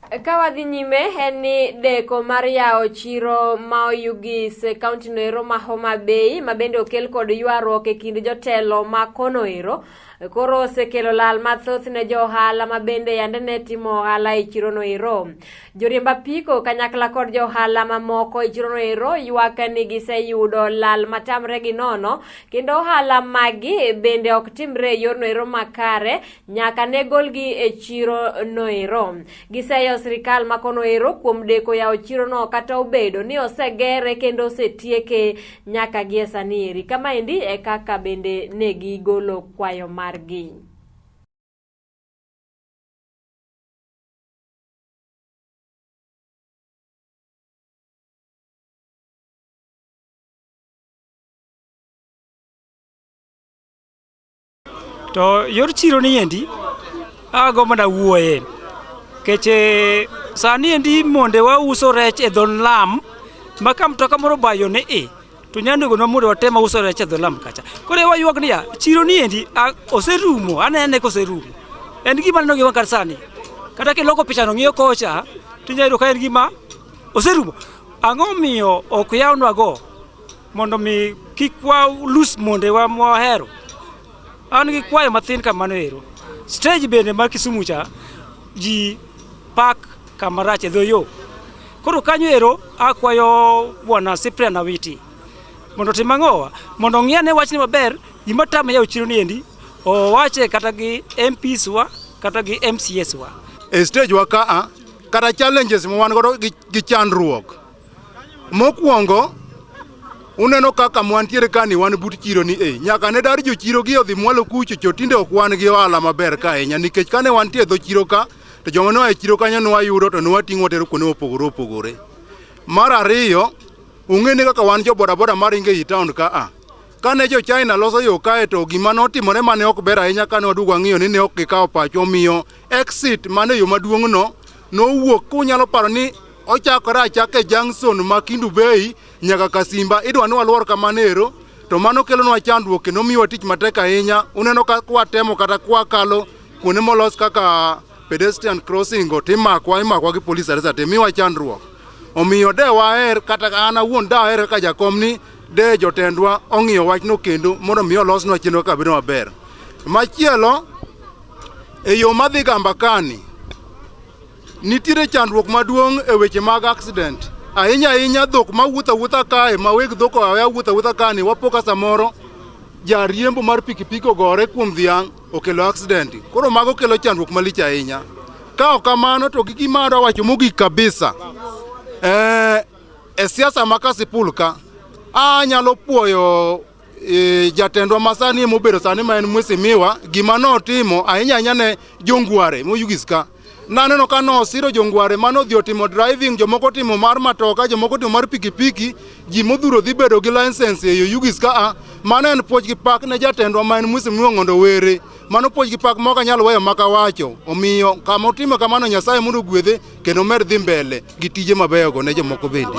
Kawadhi nyime en ni Deko mar yao chiro ma Oyugis kaunti no ero ma Homa Bay ma bende okel kod ywaruok e kind jotelo ma kono ero koro osekelo lal mathoth ne jo ohala ma bende yande ne timo ohala e chiro no ero. Joriemb apiko kanyakla kod jo ohala mamoko e chiro no ero ywak ni giseyudo lal matamre gi nono kendo ohala magi bende ok timre e yorno ero makare nyaka ne golgi e chiro no ero. Giseyo sirikal ma kono ero kuom deko yao chiro no kata obedo ni osegere kendo osetieke nyaka gie sani eri. Kama endi e kaka bende ne gigolo kwayo margi. To yor chiro ni endi ago mana wuoye keche sani endi monde wa uso rech e dhon lam maka mtoka moro bayo ne to nyando gono mondo watema uso rech e dhon lam kacha kore wa yuak ni ya chiro ni endi oserumo anene ko oserumo en gima no gima kar sani kata ke loko picha no ngiyo kocha tinyayudo ka en gima oserumo ang'o miyo ok yawnwa go mondo mi kik wa lus monde wa mohero an gi kwayo mathin kamano ero stage bende mar Kisumu cha ji pak kamarach e dho yo koro kanyo ero akwayo bwana Cyprian Awiti mondo tim ang'owa mondo ng'iane wachni maber gima tamo yao chiro ni endi owache kata gi MPs wa kata gi MCS wa e stage wa ka kata challenges mo wan godo gi chandruok mokwongo uneno kaka mwantiere kani wan but chiro ni nyaka ne dar jo chiro gi odhi mwalo kucho tinde ok wan gi ohala maber ka ahinya nikech kane wantie dho chiro ka to joma no e chiro kanyo no wayudo to wating'o tero kuonde opogore. Mar ariyo ung'eni kaka wan jo boda maringe i town ka kane jo China loso yo kae to gima notimore mane ok ber ahinya kane wadugo ng'iyo ni ne ok gikawo pacho miyo exit mane yo maduong' no nowuok kunyalo paro ni ochakore achaka e junction ma Kindu Bay nyaka Kasimba idwa ni waluor kamanero to mano kelonwa chandruok kendo miyo tich matek ahinya. Uneno ka kwatemo kata kwakalo kuonde molos kaka pedestrian crossing go timakwa gi police arrest te miwa chandruok omiyo de waher kata ana wuon da waher ka jakom ni de jotendwa ong'iyo wachno kendo mondo miyo losnwa chenro ka bedo maber. Machielo e yo madhi Gambakani nitiere chandruok maduong' e weche mag accident ahinya dhok mawuotha kae ma weg dhok wuotha kani wapoka samoro jariembo mar pikipiki ogore kuom dhiang' okelo accident koro mago kelo chandruok malich ahinya. Ka ok kamano to gima adwa wacho mogik kabisa e siasa ma Kasipul ka anyalo puoyo jatendwa masani mobedo sani ma en Mheshimiwa gima notimo ahinya ne jongware Oyugis ka naneno ka nosiro jongware mano dhi otimo driving jomoko timo mar matoka jomoko timo mar pikipiki ji modhuro dhi bedo gi license e Oyugis ka mano en puoch gi pak ne jatendwa ma en Mheshimiwa Ng'ondo Were mano puoch gi pak moko nyalo weyo maka wacho omiyo kama otimo kamano Nyasaye mondo gwedhe kendo mer dhi mbele gi tije mabeyo go ne jomoko bende.